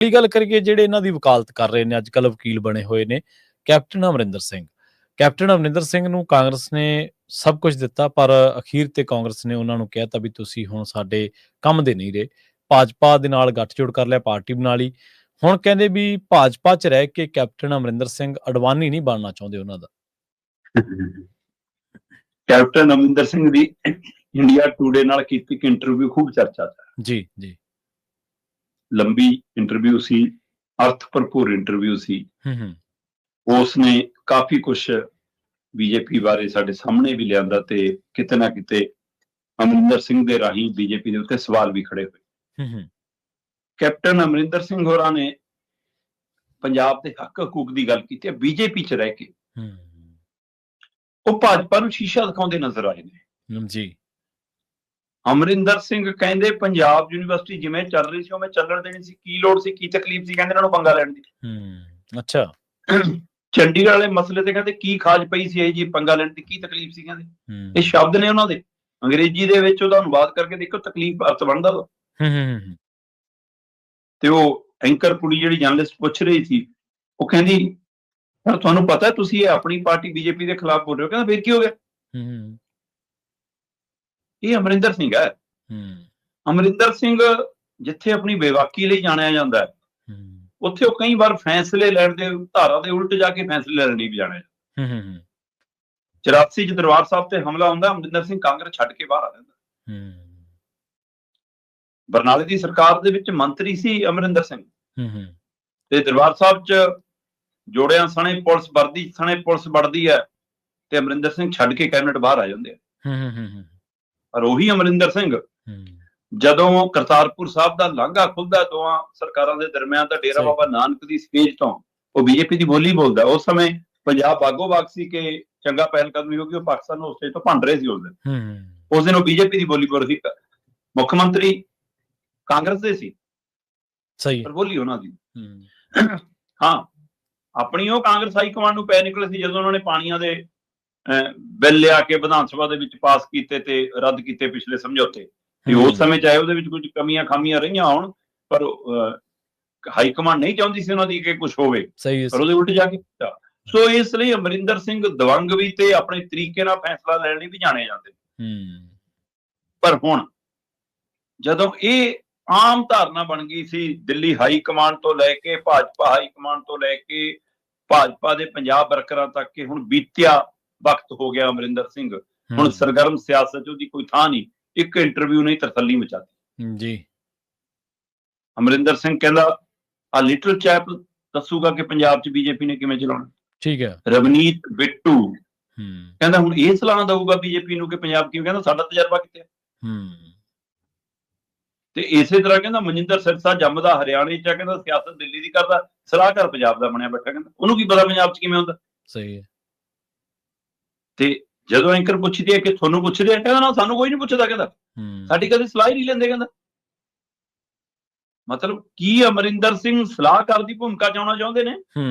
ਇਹ ਗੱਲ ਕਰੀਏ ਜਿਹੜੇ ਇਹਨਾਂ ਦੀ ਵਕਾਲਤ ਕਰ ਰਹੇ ਨੇ ਅੱਜ ਕੱਲ੍ਹ ਵਕੀਲ ਬਣੇ ਹੋਏ ਨੇ ਕੈਪਟਨ ਅਮਰਿੰਦਰ ਸਿੰਘ। ਕੈਪਟਨ ਅਮਰਿੰਦਰ ਸਿੰਘ ਨੂੰ ਕਾਂਗਰਸ ਨੇ ਸਭ ਕੁਝ ਦਿੱਤਾ ਪਰ ਅਖੀਰ ਤੇ ਕਾਂਗਰਸ ਨੇ ਉਹਨਾਂ ਨੂੰ ਕਹਿ ਤਾ ਵੀ ਤੁਸੀਂ ਹੁਣ ਸਾਡੇ ਕੰਮ ਦੇ ਨਹੀਂ ਰਹੇ। ਭਾਜਪਾ ਦੇ ਨਾਲ ਗੱਠਜੋੜ ਕਰ ਲਿਆ, ਪਾਰਟੀ ਬਣਾ ਲਈ। ਹੁਣ ਕਹਿੰਦੇ ਵੀ ਭਾਜਪਾ 'ਚ ਰਹਿ ਕੇ ਕੈਪਟਨ ਅਮਰਿੰਦਰ ਸਿੰਘ ਅਡਵਾਨੀ ਨਹੀਂ ਬਣਨਾ ਚਾਹੁੰਦੇ ਉਹਨਾਂ ਦਾ। ਕੈਪਟਨ ਅਮਰਿੰਦਰ ਸਿੰਘ ਦੀ ਇੰਡੀਆ ਟੂਡੇ ਨਾਲ ਕੀਤੀ ਇੱਕ ਇੰਟਰਵਿਊ ਖੂਬ ਚਰਚਾ 'ਚ ਹੈ। ਜੀ ਜੀ, ਲੰਬੀ ਇੰਟਰਵਿਊ ਸੀ, ਅਰਥ ਭਰਪੂਰ ਇੰਟਰਵਿਊ ਸੀ। ਉਸਨੇ ਕਾਫੀ ਕੁਛ ਬੀਜੇਪੀ ਬਾਰੇ ਸਾਡੇ ਸਾਹਮਣੇ ਵੀ ਲਿਆਂਦਾ ਤੇ ਕਿਤੇ ਨਾ ਕਿਤੇ ਅਮਰਿੰਦਰ ਸਿੰਘ ਦੇ ਰਾਹੀਂ ਬੀਜੇਪੀ ਦੇ ਉੱਤੇ ਸਵਾਲ ਵੀ ਖੜੇ ਹੋਏ। ਕੈਪਟਨ ਅਮਰਿੰਦਰ ਸਿੰਘ ਹੋਰਾਂ ਨੇ ਪੰਜਾਬ ਦੇ ਹੱਕ ਹਕੂਕ ਦੀ ਗੱਲ ਕੀਤੀ ਹੈ ਬੀਜੇਪੀ 'ਚ ਰਹਿ ਕੇ। ਉਹ ਭਾਜਪਾ ਨੂੰ ਸ਼ੀਸ਼ਾ ਦਿਖਾਉਂਦੇ ਨਜ਼ਰ ਆਏ ਨੇ ਜੀ। ਅਮਰਿੰਦਰ ਸਿੰਘ ਕਹਿੰਦੇ ਪੰਜਾਬ ਯੂਨੀਵਰਸਿਟੀ ਜਿਵੇਂ ਚੱਲ ਰਹੀ ਸੀ ਉਵੇਂ ਚੱਲਣ ਦੇਣੀ ਸੀ, ਕੀ ਲੋੜ ਸੀ, ਕੀ ਤਕਲੀਫ ਸੀ ਕਹਿੰਦੇ ਇਹਨਾਂ ਨੂੰ ਪੰਗਾ ਲੈਣ ਦੀ। ਅੱਛਾ। ਚੰਡੀਗੜ੍ਹ ਵਾਲੇ ਮਸਲੇ ਤੇ ਕਹਿੰਦੇ ਕੀ ਖਾਜ ਪਈ ਸੀ ਇਹ ਜੀ ਪੰਗਾ ਲੈਣ ਦੀ, ਕੀ ਤਕਲੀਫ ਸੀ ਕਹਿੰਦੇ। ਇਹ ਸ਼ਬਦ ਨੇ ਉਹਨਾਂ ਦੇ, ਅੰਗਰੇਜ਼ੀ ਦੇ ਵਿੱਚ ਉਹਦਾ ਅਨੁਵਾਦ ਕਰਕੇ ਦੇਖੋ ਤਕਲੀਫ ਅਰਥ ਬਣਦਾ ਵਾ। ਤੇ ਉਹ ਐਂਕਰ ਕੁੜੀ ਜਿਹੜੀ ਜਰਨਲਿਸਟ ਪੁੱਛ ਰਹੀ ਸੀ ਉਹ ਕਹਿੰਦੀ ਪਰ ਤੁਹਾਨੂੰ ਪਤਾ ਤੁਸੀਂ ਇਹ ਆਪਣੀ ਪਾਰਟੀ ਬੀਜੇਪੀ ਦੇ ਖਿਲਾਫ ਬੋਲ ਰਹੇ ਹੋ। ਕਹਿੰਦਾ ਫਿਰ ਕੀ ਹੋ ਗਿਆ। ਇਹ ਅਮਰਿੰਦਰ ਸਿੰਘ ਹੈ। ਅਮਰਿੰਦਰ ਸਿੰਘ ਜਿੱਥੇ ਆਪਣੀ ਬੇਵਾਕੀ ਲਈ ਜਾਣਿਆ ਜਾਂਦਾ ਹੈ ਉੱਥੇ ਉਹ ਕਈ ਵਾਰ ਫੈਸਲੇ ਲੈਣ ਦੇ ਧਾਰਾ ਦੇ ਉਲਟ ਜਾ ਕੇ ਫੈਸਲੇ ਲੈਣ ਲਈ ਵੀ ਜਾਣਿਆ ਜਾਂਦਾ। 84 ਚ ਦਰਬਾਰ ਸਾਹਿਬ ਤੇ ਹਮਲਾ ਹੁੰਦਾ, ਅਮਰਿੰਦਰ ਸਿੰਘ ਕਾਂਗਰਸ ਛੱਡ ਕੇ ਬਾਹਰ ਆ ਜਾਂਦਾ। ਬਰਨਾਲੇ ਦੀ ਸਰਕਾਰ ਦੇ ਵਿੱਚ ਮੰਤਰੀ ਸੀ ਅਮਰਿੰਦਰ ਸਿੰਘ ਤੇ ਦਰਬਾਰ ਸਾਹਿਬ ਚ ਜੋੜਿਆਂ ਸਣੇ ਪੁਲਿਸ ਵਰਦੀ ਸਣੇ ਪੁਲਿਸ ਵੜਦੀ ਹੈ ਤੇ ਅਮਰਿੰਦਰ ਸਿੰਘ ਛੱਡ ਕੇ ਕੈਬਨਿਟ ਬਾਹਰ ਆ ਜਾਂਦੇ ਆ। ਪਰ ਉਹੀ ਅਮਰਿੰਦਰ ਸਿੰਘ ਜਦੋਂ ਕਰਤਾਰਪੁਰ ਸਾਹਿਬ ਦਾ ਲਾਂਘਾ ਖੁੱਲਦਾ ਦੋਵਾਂ ਸਰਕਾਰਾਂ ਦੇ ਦਰਮਿਆਨ ਤਾਂ ਡੇਰਾ ਬਾਬਾ ਨਾਨਕ ਦੀ ਸਟੇਜ ਤੋਂ ਉਹ ਬੀਜੇਪੀ ਦੀ ਬੋਲੀ ਬੋਲਦਾ। ਉਸ ਸਮੇਂ ਪੰਜਾਬ ਬਾਗੋ ਬਾਗ ਸੀ ਕਿ ਚੰਗਾ ਪਹਿਲ ਕਦਮੀ ਹੋ ਗਈ, ਉਹ ਪਾਕਿਸਤਾਨ ਨੂੰ ਉਸ ਸਟੇਜ ਤੋਂ ਭੰਡ ਰਹੇ ਸੀ। ਉਸ ਦਿਨ ਉਹ ਬੀਜੇਪੀ ਦੀ ਬੋਲੀ ਬੋਲ ਰਹੀ, ਮੁੱਖ ਮੰਤਰੀ ਕਾਂਗਰਸ ਦੇ ਸੀ ਪਰ ਬੋਲੀ ਉਹਨਾਂ ਦੀ। ਹਾਂ, ਆਪਣੀ ਉਹ ਕਾਂਗਰਸ ਹਾਈ ਕਮਾਂਡ ਨੂੰ ਪੈ ਨਿਕਲੇ ਸੀ ਜਦੋਂ ਉਹਨਾਂ ਨੇ ਪਾਣੀਆਂ ਦੇ ਬਿੱਲ ਲਿਆ ਕੇ ਵਿਧਾਨ ਸਭਾ ਦੇ ਵਿੱਚ ਪਾਸ ਕੀਤੇ ਤੇ ਰੱਦ ਕੀਤੇ ਪਿਛਲੇ ਸਮਝੌਤੇ। ਤੇ ਉਸ ਸਮੇਂ ਚਾਹੇ ਉਹਦੇ ਵਿੱਚ ਕੁਝ ਕਮੀਆਂ ਖਾਮੀਆਂ ਰਹੀਆਂ ਹੋਣ ਪਰ ਹਾਈ ਕਮਾਂਡ ਨਹੀਂ ਚਾਹੁੰਦੀ ਸੀ ਉਹਨਾਂ ਦੀ ਕਿ ਕੁਝ ਹੋਵੇ, ਪਰ ਉਹਦੇ ਉਲਟ ਜਾ ਕੇ। ਸੋ ਇਸ ਲਈ ਅਮਰਿੰਦਰ ਸਿੰਘ ਦਵੰਗ ਵੀ ਤੇ ਆਪਣੇ ਤਰੀਕੇ ਨਾਲ ਫੈਸਲਾ ਲੈਣ ਲਈ ਵੀ ਜਾਣੇ ਜਾਂਦੇ। ਪਰ ਹੁਣ ਜਦੋਂ ਇਹ ਆਮ ਧਾਰਨਾ ਬਣ ਗਈ ਸੀ ਦਿੱਲੀ ਹਾਈ ਕਮਾਂਡ ਤੋਂ ਲੈ ਕੇ ਭਾਜਪਾ ਹਾਈ ਕਮਾਂਡ ਤੋਂ ਲੈ ਕੇ ਭਾਜਪਾ ਦੇ ਪੰਜਾਬ ਵਰਕਰਾਂ ਤੱਕ ਕਿ ਹੁਣ ਬੀਤਿਆ ਵਕਤ ਹੋ ਗਿਆ ਅਮਰਿੰਦਰ ਸਿੰਘ, ਹੁਣ ਸਰਗਰਮ ਸਿਆਸਤ 'ਚ ਉਹਦੀ ਕੋਈ ਥਾਂ ਨਹੀਂ। ਇੱਕ ਇੰਟਰਵਿਊ ਨੇ ਤਰਸੱਲੀ ਮਚਾਤੀ ਜੀ। ਅਮਰਿੰਦਰ ਸਿੰਘ ਕਹਿੰਦਾ ਆ ਲਿਟਲ ਚੈਪ ਦੱਸੂਗਾ ਕਿ ਪੰਜਾਬ 'ਚ ਬੀਜੇਪੀ ਨੇ ਕਿਵੇਂ ਚਲਾਉਣਾ। ਠੀਕ ਹੈ। ਰਵਨੀਤ ਬਿੱਟੂ ਕਹਿੰਦਾ ਹੁਣ ਇਹ ਸਲਾਹ ਦਊਗਾ ਬੀਜੇਪੀ ਨੂੰ ਕਿ ਪੰਜਾਬ ਕਿਵੇਂ, ਕਹਿੰਦਾ ਸਾਡਾ ਤਜਰਬਾ ਕਿੱਥੇ। ਤੇ ਇਸੇ ਤਰ੍ਹਾਂ ਕਹਿੰਦਾ ਮਨਿੰਦਰ ਸਿਰਸਾ ਜੰਮਦਾ ਹਰਿਆਣੇ 'ਚ, ਕਹਿੰਦਾ ਸਿਆਸਤ ਦਿੱਲੀ ਦੀ ਕਰਦਾ, ਸਲਾਹਕਾਰ ਪੰਜਾਬ ਦਾ ਬਣਿਆ ਬੈਠਾ, ਕਹਿੰਦਾ ਉਹਨੂੰ ਕੀ ਪਤਾ ਪੰਜਾਬ 'ਚ ਕਿਵੇਂ ਹੁੰਦਾ। ਸਹੀ ਹੈ। ਤੇ ਜਦੋਂ ਐਂਕਰ ਪੁੱਛਦੀ ਹੈ ਕਿ ਤੁਹਾਨੂੰ ਪੁੱਛਦੇ ਆ, ਕਹਿੰਦਾ ਨਾ ਸਾਨੂੰ ਕੋਈ ਨਹੀਂ ਪੁੱਛਦਾ, ਕਹਿੰਦਾ ਸਾਡੀ ਕਦੇ ਸਲਾਹ ਹੀ ਨਹੀਂ ਲੈਂਦੇ। ਕਹਿੰਦਾ ਮਤਲਬ ਕੀ ਅਮਰਿੰਦਰ ਸਿੰਘ ਸਲਾਹਕਾਰ ਦੀ ਭੂਮਿਕਾ ਚਾਉਣਾ ਚਾਹੁੰਦੇ ਨੇ।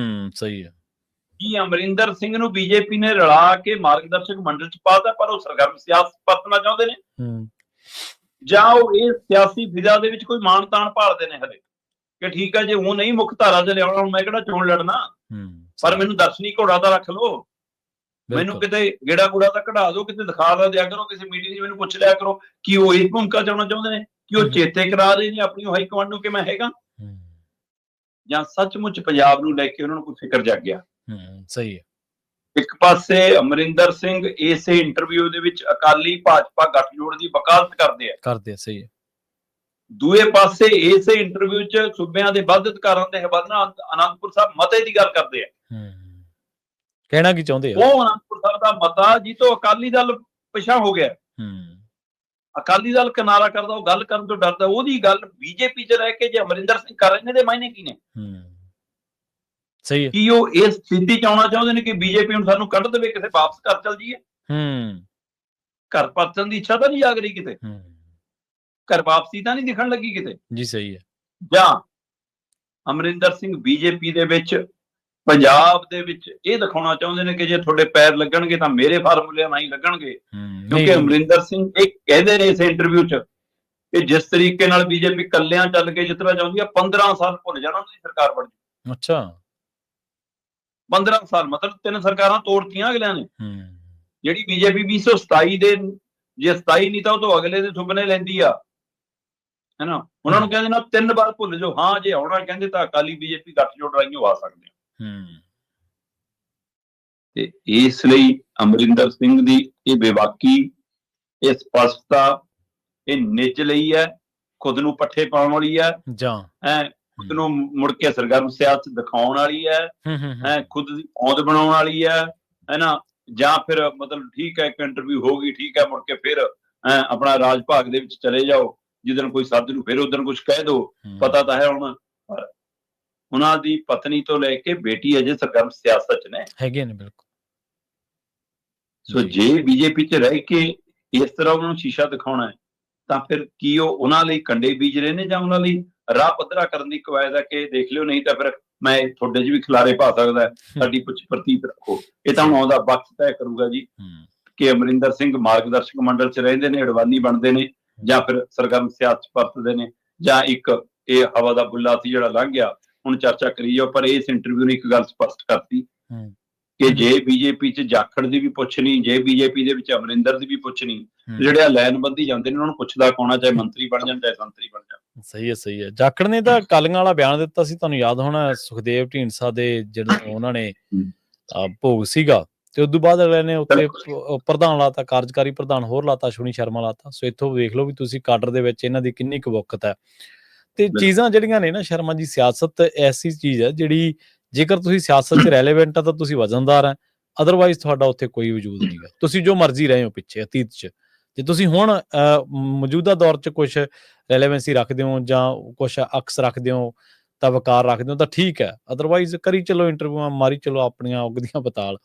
ਸਹੀ ਹੈ। ਕੀ ਅਮਰਿੰਦਰ ਸਿੰਘ ਨੂੰ ਬੀਜੇਪੀ ਨੇ ਰਲਾ ਕੇ ਮਾਰਗਦਰਸ਼ਕ ਮੰਡਲ 'ਚ ਪਾਤਾ ਪਰ ਉਹ ਸਰਗਰਮ ਸਿਆਸਤ ਵਰਤਣਾ ਚਾਹੁੰਦੇ ਨੇ, ਜਾਂ ਉਹ ਇਹ ਸਿਆਸੀ ਫਿਜ਼ਾ ਦੇ ਵਿੱਚ ਕੋਈ ਮਾਣ ਤਾਣ ਭਾਲਦੇ ਨੇ ਹਲੇ ਕਿ ਠੀਕ ਹੈ ਜੇ ਉਹ ਨਹੀਂ ਮੁੱਖ ਧਾਰਾ 'ਚ ਲਿਆਉਣਾ, ਹੁਣ ਮੈਂ ਕਿਹੜਾ ਚੋਣ ਲੜਨਾ, ਪਰ ਮੈਨੂੰ ਦਰਸ਼ਨੀ ਘੋੜਾ ਤਾਂ ਰੱਖ ਲਓ, ਮੈਨੂੰ ਕਿਤੇ ਗੇੜਾ ਗੂੜਾ ਤਾਂ ਕਢਾ ਦਿਓ, ਕਿਤੇ ਦਿਖਾ ਦਿਆ ਕਰੋ, ਕਿਸੇ ਮੀਟਿੰਗ 'ਚ ਮੈਨੂੰ ਪੁੱਛ ਲਿਆ ਕਰੋ ਕਿ ਉਹ ਇਸ ਭੂਮਿਕਾ ਚਾਉਣਾ ਚਾਹੁੰਦੇ ਨੇ, ਕਿ ਉਹ ਚੇਤੇ ਕਰਾ ਰਹੇ ਨੇ ਆਪਣੀ ਹਾਈ ਕਮਾਂਡ ਨੂੰ ਕਿ ਮੈਂ ਹੈਗਾ, ਜਾਂ ਸੱਚਮੁੱਚ ਪੰਜਾਬ ਨੂੰ ਲੈ ਕੇ ਉਹਨਾਂ ਨੂੰ ਕੋਈ ਫਿਕਰ ਜਾਗ ਗਿਆ। ਸਹੀ ਹੈ। ਇੱਕ ਪਾਸੇ ਅਮਰਿੰਦਰ ਸਿੰਘ ਇਸੇ ਇੰਟਰਵਿਊ ਦੇ ਵਿੱਚ ਅਕਾਲੀ ਭਾਜਪਾ ਗੱਠਜੋੜ ਦੀ ਵਕਾਲਤ ਕਰਦੇ ਆ। ਸਹੀ ਹੈ। ਦੂਏ ਪਾਸੇ ਇਸੇ ਇੰਟਰਵਿਊ 'ਚ ਸੂਬਿਆਂ ਦੇ ਵੱਧ ਅਧਿਕਾਰਾਂ ਦੇ ਹਵਾਲਾ ਅਨੰਦਪੁਰ ਸਾਹਿਬ ਮਤੇ ਦੀ ਗੱਲ ਕਰਦੇ ਆ। ਕਹਿਣਾ ਕੀ ਚਾਹੁੰਦੇ ਆ ਉਹ ਅਨੰਦਪੁਰ ਸਾਹਿਬ ਦਾ ਮਤਾ ਜੀ ਤੋਂ ਅਕਾਲੀ ਦਲ ਪਿਛਾਂ ਹੋ ਗਿਆ। ਅਕਾਲੀ ਦਲ ਕਿਨਾਰਾ ਕਰਦਾ, ਉਹ ਗੱਲ ਕਰਨ ਤੋਂ ਡਰਦਾ, ਉਹਦੀ ਗੱਲ ਬੀਜੇਪੀ 'ਚ ਰਹਿ ਕੇ ਜੇ ਅਮਰਿੰਦਰ ਸਿੰਘ ਕਰ ਰਹੇ ਨੇ ਇਹਦੇ ਮਾਇਨੇ ਕੀ ਨੇ। ਸਹੀ ਹੈ। ਕੀ ਉਹ ਇਸ ਸਥਿਤੀ 'ਚ ਆਉਣਾ ਚਾਹੁੰਦੇ ਨੇ ਕਿ ਬੀਜੇਪੀ ਹੁਣ ਸਾਨੂੰ ਕੱਢ ਦੇਵੇ, ਕਿਸੇ ਵਾਪਸ ਘਰ ਚੱਲ ਜਾਈਏ। ਘਰ ਪਰਤਣ ਦੀ ਇੱਛਾ ਤਾਂ ਨਹੀਂ ਜਾਗ ਰਹੀ ਕਿਤੇ, ਘਰ ਵਾਪਸੀ ਤਾਂ ਨਹੀਂ ਦਿਖਣ ਲੱਗੀ ਕਿਤੇ ਜੀ। ਸਹੀ ਹੈ। ਜਾਂ ਅਮਰਿੰਦਰ ਸਿੰਘ ਬੀਜੇਪੀ ਦੇ ਵਿੱਚ ਪੰਜਾਬ ਦੇ ਵਿੱਚ ਇਹ ਦਿਖਾਉਣਾ ਚਾਹੁੰਦੇ ਨੇ ਕਿ ਜੇ ਤੁਹਾਡੇ ਪੈਰ ਲੱਗਣਗੇ ਤਾਂ ਮੇਰੇ ਫਾਰਮੂਲੇ ਨਾਲ ਹੀ ਲੱਗਣਗੇ, ਕਿਉਂਕਿ ਅਮਰਿੰਦਰ ਸਿੰਘ ਇਹ ਕਹਿੰਦੇ ਨੇ ਇਸ ਇੰਟਰਵਿਊ 'ਚ ਇਹ ਜਿਸ ਤਰੀਕੇ ਨਾਲ ਬੀਜੇਪੀ ਕੱਲਿਆਂ ਚੱਲ ਕੇ ਜਿੱਤਣਾ ਚਾਹੁੰਦੀ ਆ, 15 ਸਾਲ ਭੁੱਲ ਜਾਣਾ ਉਹਨਾਂ ਦੀ ਸਰਕਾਰ ਬਣ ਜਾਊ। ਅੱਛਾ 15 ਸਾਲ ਮਤਲਬ 3 ਸਰਕਾਰਾਂ ਤੋੜਤੀਆਂ ਅਗਲਿਆਂ ਨੇ। ਜਿਹੜੀ ਬੀਜੇਪੀ 2027 ਦੇ, ਜੇ 27 ਨਹੀਂ ਤਾਂ ਉਹ ਤੋਂ ਅਗਲੇ ਦੇ ਸੁਪਨੇ ਲੈਂਦੀ ਆ, ਹੈਨਾ। ਉਹਨਾਂ ਨੂੰ ਕਹਿੰਦੇ ਨਾ 3 ਵਾਰ ਭੁੱਲ ਜਾਓ, ਹਾਂ ਜੇ ਆਉਣਾ ਕਹਿੰਦੇ ਤਾਂ ਅਕਾਲੀ ਬੀਜੇਪੀ ਗੱਠਜੋੜ ਰਾਹੀਂ ਆ ਸਕਦੇ ਆ। ਤੇ ਇਸ ਲਈ ਅਮਰਿੰਦਰ ਸਿੰਘ ਦੀ ਇਹ ਬੇਬਾਕੀ, ਇਹ ਸਪਸ਼ਟਤਾ, ਇਹ ਨਿੱਜ ਲਈ ਹੈ, ਖੁਦ ਨੂੰ ਪੱਠੇ ਪਾਉਣ ਵਾਲੀ ਹੈ, ਖੁਦ ਨੂੰ ਮੁੜ ਕੇ ਸਰਗਰਮ ਸਿਆਸਤ ਦਿਖਾਉਣ ਵਾਲੀ ਹੈ, ਖੁਦ ਦੀ ਪੌਂਦ ਬਣਾਉਣ ਵਾਲੀ ਹੈ ਨਾ। ਜਾਂ ਫਿਰ ਮਤਲਬ ਠੀਕ ਹੈ ਇੱਕ ਇੰਟਰਵਿਊ ਹੋ ਗਈ, ਠੀਕ ਹੈ, ਮੁੜ ਕੇ ਫਿਰ ਆਪਣਾ ਰਾਜ ਭਾਗ ਦੇ ਵਿੱਚ ਚਲੇ ਜਾਓ, ਜਿੱਦਣ ਕੋਈ ਸੱਦ ਨੂੰ ਫਿਰ ਉਦਣ ਕੁਝ ਕਹਿ ਦੋ। ਪਤਾ ਤਾਂ ਹੈ ਹੁਣ ਉਹਨਾਂ ਦੀ ਪਤਨੀ ਤੋਂ ਲੈ ਕੇ ਬੇਟੀ ਅਜੇ ਸਰਗਰਮ ਸਿਆਸਤ ਚ ਨੇ, ਹੈਗੇ ਨੇ ਬਿਲਕੁਲ। ਸੋ ਜੇ ਬੀਜੇਪੀ ਚ ਰਹਿ ਕੇ ਇਸ ਤਰ੍ਹਾਂ ਉਹਨਾਂ ਨੂੰ ਸ਼ੀਸ਼ਾ ਦਿਖਾਉਣਾ ਹੈ ਤਾਂ ਫਿਰ ਕੀ ਉਹ ਉਹਨਾਂ ਲਈ ਕੰਡੇ ਬੀਜ ਰਹੇ ਨੇ, ਜਾਂ ਉਹਨਾਂ ਲਈ ਰਾਹ ਪੱਧਰਾ ਕਰਨ ਦੀ ਕਵਾਇਦ ਹੈ ਕਿ ਦੇਖ ਲਿਓ, ਨਹੀਂ ਤਾਂ ਫਿਰ ਮੈਂ ਤੁਹਾਡੇ 'ਚ ਵੀ ਖਿਲਾਰੇ ਪਾ ਸਕਦਾ, ਸਾਡੀ ਕੁਝ ਪ੍ਰਤੀਤ ਰੱਖੋ। ਇਹ ਤਾਂ ਹੁਣ ਆਉਂਦਾ ਵਕਤ ਤੈਅ ਕਰੂਗਾ ਜੀ ਕਿ ਅਮਰਿੰਦਰ ਸਿੰਘ ਮਾਰਗਦਰਸ਼ਕ ਮੰਡਲ 'ਚ ਰਹਿੰਦੇ ਨੇ, ਅਡਵਾਨੀ ਬਣਦੇ ਨੇ, ਜਾਂ ਫਿਰ ਸਰਗਰਮ ਸਿਆਸਤ ਪਰਤਦੇ ਨੇ, ਜਾਂ ਇੱਕ ਇਹ ਹਵਾ ਦਾ ਬੁੱਲਾ ਸੀ ਜਿਹੜਾ ਲੰਘ ਗਿਆ, ਹੁਣ ਚਰਚਾ ਕਰੀ ਜਾਓ। ਪਰ ਇਸ ਇੰਟਰਵਿਊ ਨੇ ਇੱਕ ਗੱਲ ਸਪਸ਼ਟ ਕਰਤੀ ਕਿ ਜੇ ਬੀਜੇਪੀ 'ਚ ਜਾਖੜ ਦੀ ਵੀ ਪੁੱਛ ਨਹੀਂ, ਜੇ ਬੀਜੇਪੀ ਦੇ ਵਿੱਚ ਅਮਰਿੰਦਰ ਦੀ ਵੀ ਪੁੱਛ ਨਹੀਂ, ਜਿਹੜੇ ਆ ਲਾਈਨਬੰਦੀ ਜਾਂਦੇ ਨੇ ਉਹਨਾਂ ਨੂੰ ਪੁੱਛਦਾ ਕੌਣ ਆ, ਚਾਹੇ ਮੰਤਰੀ ਬਣ ਜਾਣ ਚਾਹੇ ਸੰਤਰੀ ਬਣ ਜਾਣ। ਸਹੀ ਹੈ। ਜਾਖੜ ਨੇ ਤਾਂ ਅਕਾਲੀਆਂ ਵਾਲਾ ਬਿਆਨ ਦਿੱਤਾ ਸੀ, ਤੁਹਾਨੂੰ ਯਾਦ ਹੋਣਾ, ਸੁਖਦੇਵ ਢੀਂਡਸਾ ਦੇ ਜਦੋਂ ਉਹਨਾਂ ਨੇ ਭੋਗ ਸੀਗਾ, ਤੇ ਉਦੋਂ ਬਾਅਦ ਅਗਲੇ ਨੇ ਉੱਤੇ ਪ੍ਰਧਾਨ ਲਾਤਾ, ਕਾਰਜਕਾਰੀ ਪ੍ਰਧਾਨ ਹੋਰ ਲਾਤਾ, ਅਸ਼ਵਨੀ ਸ਼ਰਮਾ ਲਾਤਾ। ਸੋ ਇੱਥੋਂ ਵੇਖ ਲਓ ਵੀ ਤੁਸੀਂ ਕਾਡਰ ਦੇ ਵਿੱਚ ਇਹਨਾਂ ਦੀ ਕਿੰਨੀ ਕੁ ਵਕਤ ਹੈ। ਤੇ ਚੀਜ਼ਾਂ ਜਿਹੜੀਆਂ ਨੇ ਨਾ ਸ਼ਰਮਾ ਜੀ, ਸਿਆਸਤ ਐਸੀ ਚੀਜ਼ ਹੈ ਜਿਹੜੀ ਜੇਕਰ ਤੁਸੀਂ ਸਿਆਸਤ 'ਚ ਰੈਲੇਵੈਂਟ ਆ ਤਾਂ ਤੁਸੀਂ ਵਜ਼ਨਦਾਰ ਹੈ, ਅਦਰਵਾਈਜ਼ ਤੁਹਾਡਾ ਉੱਥੇ ਕੋਈ ਵਜੂਦ ਨਹੀਂ ਗਾ। ਤੁਸੀਂ ਜੋ ਮਰਜ਼ੀ ਰਹੇ ਹੋ ਪਿੱਛੇ ਅਤੀਤ 'ਚ, ਜੇ ਤੁਸੀਂ ਹੁਣ ਮੌਜੂਦਾ ਦੌਰ 'ਚ ਕੁਛ ਰੈਲੇਵੈਂਸੀ ਰੱਖਦੇ ਹੋ ਜਾਂ ਕੁਛ ਅਕਸ ਰੱਖਦੇ ਹੋ ਤਾਂ ਵਕਾਰ ਰੱਖਦੇ ਹੋ ਤਾਂ ਠੀਕ ਹੈ, ਅਦਰਵਾਈਜ਼ ਕਰੀ ਚਲੋ ਇੰਟਰਵਿਊਆਂ, ਮਾਰੀ ਚਲੋ ਆਪਣੀਆਂ ਉਗਦੀਆਂ ਪਤਾਲ।